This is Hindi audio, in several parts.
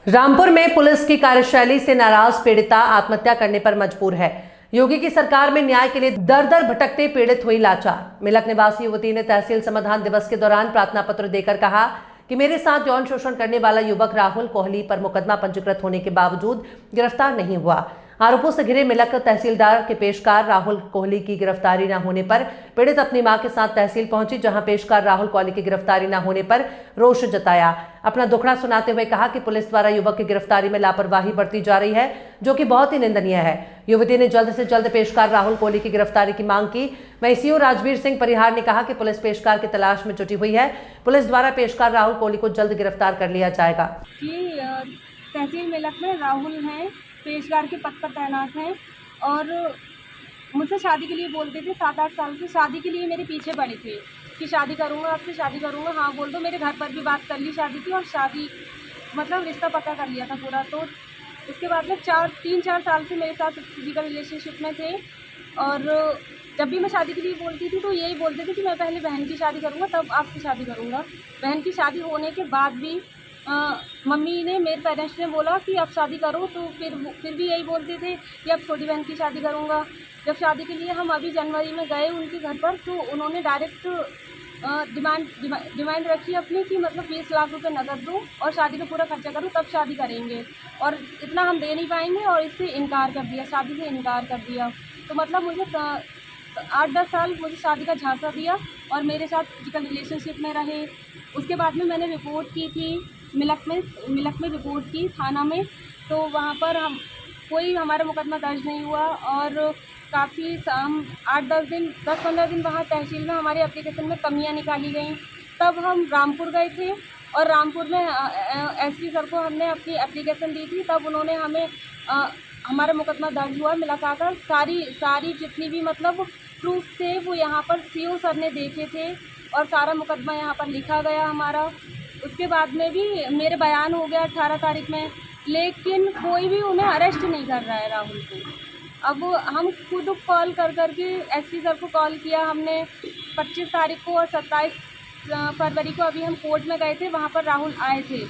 रामपुर में पुलिस की कार्यशैली से नाराज पीड़िता आत्महत्या करने पर मजबूर है। योगी की सरकार में न्याय के लिए दर दर भटकते पीड़ित हुई लाचार। मिलक निवासी युवती ने तहसील समाधान दिवस के दौरान प्रार्थना पत्र देकर कहा कि मेरे साथ यौन शोषण करने वाला युवक राहुल कोहली पर मुकदमा पंजीकृत होने के बावजूद गिरफ्तार नहीं हुआ। आरोपों से घिरे मिलक तहसीलदार के पेशकार राहुल कोहली की गिरफ्तारी न होने पर पीड़ित अपनी मां के साथ तहसील पहुंची, जहां पेशकार राहुल कोहली की गिरफ्तारी न होने पर रोष जताया। अपना दुखड़ा सुनाते हुए कहा कि पुलिस द्वारा युवक की गिरफ्तारी में लापरवाही बरती जा रही है, जो कि बहुत ही निंदनीय है। युवती ने जल्द से जल्द पेशकार राहुल कोहली की गिरफ्तारी की मांग की। वहीं सीओ राजवीर सिंह परिहार ने कहा कि पुलिस पेशकार की तलाश में जुटी हुई है। पुलिस द्वारा पेशकार राहुल कोहली को जल्द गिरफ्तार कर लिया जाएगा। तहसील मिलक में राहुल हैं, पेशकार के पद पर तैनात हैं और मुझसे शादी के लिए बोलते थे। 7-8 साल से शादी के लिए मेरे पीछे पड़े थे कि शादी करूँगा, आपसे शादी करूँगा, हाँ बोल दो। मेरे घर पर भी बात कर ली शादी की और शादी मतलब रिश्ता पक्का कर लिया था पूरा। तो उसके बाद में 3-4 साल से मेरे साथ फिजिकल रिलेशनशिप में थे और जब भी मैं शादी के लिए बोलती थी तो यही बोलते थे कि मैं पहले बहन की शादी करूँगा तब आपसे शादी करूँगा। बहन की शादी होने के बाद भी मम्मी ने, मेरे पेरेंट्स ने बोला कि अब शादी करो, तो फिर भी यही बोलते थे कि अब छोटी बहन की शादी करूँगा। जब शादी के लिए हम अभी जनवरी में गए उनके घर पर तो उन्होंने डायरेक्ट डिमांड रखी अपनी कि मतलब 20 लाख रुपए नकद दो और शादी का पूरा खर्चा करो तब शादी करेंगे, और इतना हम दे नहीं पाएंगे, और इससे इनकार कर दिया, शादी से इनकार कर दिया। तो मतलब मुझे 8-10 साल मुझे शादी का झांसा दिया और मेरे साथ फिजिकल रिलेशनशिप में रहे। उसके बाद में मैंने रिपोर्ट की थी मिलक में रिपोर्ट की थाना में, तो वहाँ पर कोई हमारा मुकदमा दर्ज नहीं हुआ और काफ़ी हम 10-15 दिन वहाँ तहसील में हमारे एप्लीकेशन में कमियाँ निकाली गई। तब हम रामपुर गए थे और रामपुर में एसपी सर को हमने अपनी एप्लीकेशन दी थी। तब उन्होंने हमें हमारा मुकदमा दर्ज हुआ मिलाकर सारी जितनी भी मतलब प्रूफ थे वो यहाँ पर सीओ सर ने देखे थे और सारा मुकदमा यहाँ पर लिखा गया हमारा। उसके बाद में भी मेरे बयान हो गया 18 तारीख में, लेकिन कोई भी उन्हें अरेस्ट नहीं कर रहा है राहुल को। अब हम खुद कॉल करके एसपी सर को कॉल किया हमने 25 तारीख को और 27 फरवरी को अभी हम कोर्ट में गए थे, वहाँ पर राहुल आए थे।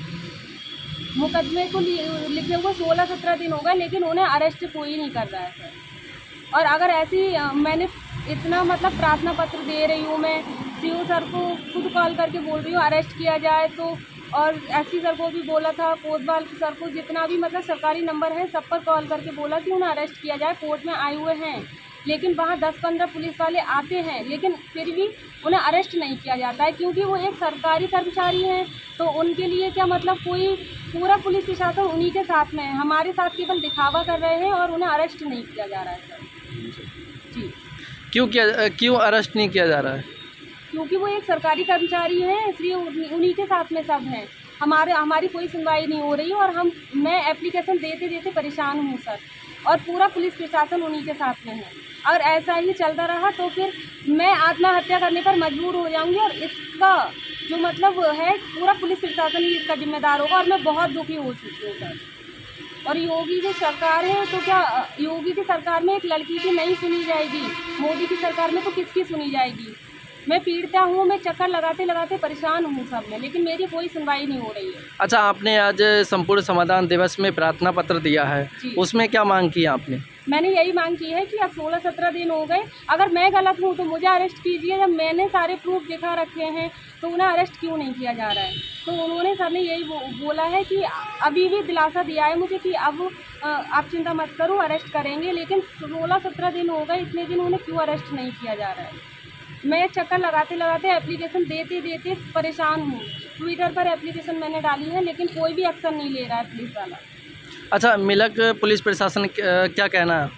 मुकदमे को लिखे हुए 16-17 दिन हो गए, लेकिन उन्हें अरेस्ट कोई नहीं कर रहा है सर। और अगर ऐसी मैंने इतना मतलब प्रार्थना पत्र दे रही हूँ, मैं सीओ सर को खुद कॉल करके बोल रही हूँ अरेस्ट किया जाए, तो और एसपी सर को भी बोला था, कोतवाल सर को, जितना भी मतलब सरकारी नंबर है सब पर कॉल करके बोला कि उन्हें अरेस्ट किया जाए। कोर्ट में आए हुए हैं, लेकिन वहाँ 10-15 पुलिस वाले आते हैं, लेकिन फिर भी उन्हें अरेस्ट नहीं किया जाता है क्योंकि वो एक सरकारी कर्मचारी हैं। तो उनके लिए क्या मतलब कोई पूरा पुलिस प्रशासन उन्हीं के साथ में है, हमारे साथ केवल दिखावा कर रहे हैं और उन्हें अरेस्ट नहीं किया जा रहा है सर। जी, क्यों अरेस्ट नहीं किया जा रहा है? क्योंकि वो एक सरकारी कर्मचारी हैं, इसलिए उन्हीं के साथ में सब हैं। हमारी कोई सुनवाई नहीं हो रही और मैं एप्लीकेशन देते परेशान हूँ सर, और पूरा पुलिस प्रशासन उन्हीं के साथ में है। अगर ऐसा ही चलता रहा तो फिर मैं आत्महत्या करने पर मजबूर हो जाऊंगी और इसका जो मतलब है पूरा पुलिस प्रशासन ही इसका जिम्मेदार होगा, और मैं बहुत दुखी हो चुकी हूँ सर। और योगी की सरकार है तो क्या योगी की सरकार में एक लड़की की नहीं सुनी जाएगी, मोदी की सरकार में तो किसकी सुनी जाएगी? मैं पीड़िता हूँ, मैं चक्कर लगाते परेशान हूँ सब में, लेकिन मेरी कोई सुनवाई नहीं हो रही है। अच्छा, आपने आज संपूर्ण समाधान दिवस में प्रार्थना पत्र दिया है, उसमें क्या मांग की आपने? मैंने यही मांग की है कि अब 16-17 दिन हो गए, अगर मैं गलत हूँ तो मुझे अरेस्ट कीजिए। जब मैंने सारे प्रूफ दिखा रखे हैं तो उन्हें अरेस्ट क्यों नहीं किया जा रहा है? तो उन्होंने सर ने यही बोला है कि अभी भी दिलासा दिया है मुझे कि अब आप चिंता मत करो, अरेस्ट करेंगे, लेकिन 16-17 दिन हो गए, इतने दिन उन्हें क्यों अरेस्ट नहीं किया जा रहा है? मैं चक्कर लगाते एप्लीकेशन देते परेशान हूँ। ट्विटर पर एप्लीकेशन मैंने डाली है, लेकिन कोई भी एक्शन नहीं ले रहा है पुलिस वाला। अच्छा, मिलक पुलिस प्रशासन क्या कहना है?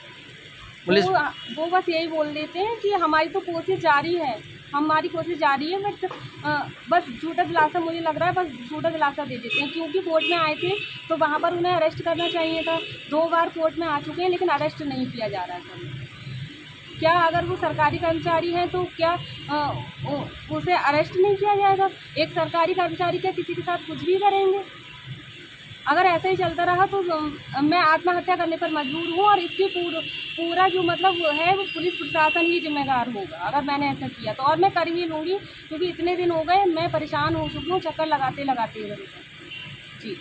पुलिस वो बस यही बोल देते हैं कि हमारी तो कोशिश जारी है, बट बस झूठा दिलासा, मुझे लग रहा है बस झूठा दिलासा दे देते हैं। क्योंकि कोर्ट में आए थे तो वहाँ पर उन्हें अरेस्ट करना चाहिए था। 2 बार कोर्ट में आ चुके हैं, लेकिन अरेस्ट नहीं किया जा रहा है सर। क्या अगर वो सरकारी कर्मचारी हैं तो क्या उसे अरेस्ट नहीं किया जाएगा? एक सरकारी कर्मचारी क्या किसी के साथ कुछ भी करेंगे? अगर ऐसा ही चलता रहा तो मैं आत्महत्या करने पर मजबूर हूँ, और इसकी पूरा जो मतलब है वो पुलिस प्रशासन ही जिम्मेदार होगा अगर मैंने ऐसा किया तो। और मैं कर ही लूँगी क्योंकि इतने दिन हो गए, मैं परेशान हो चुकी हूँ चक्कर लगाते। जी।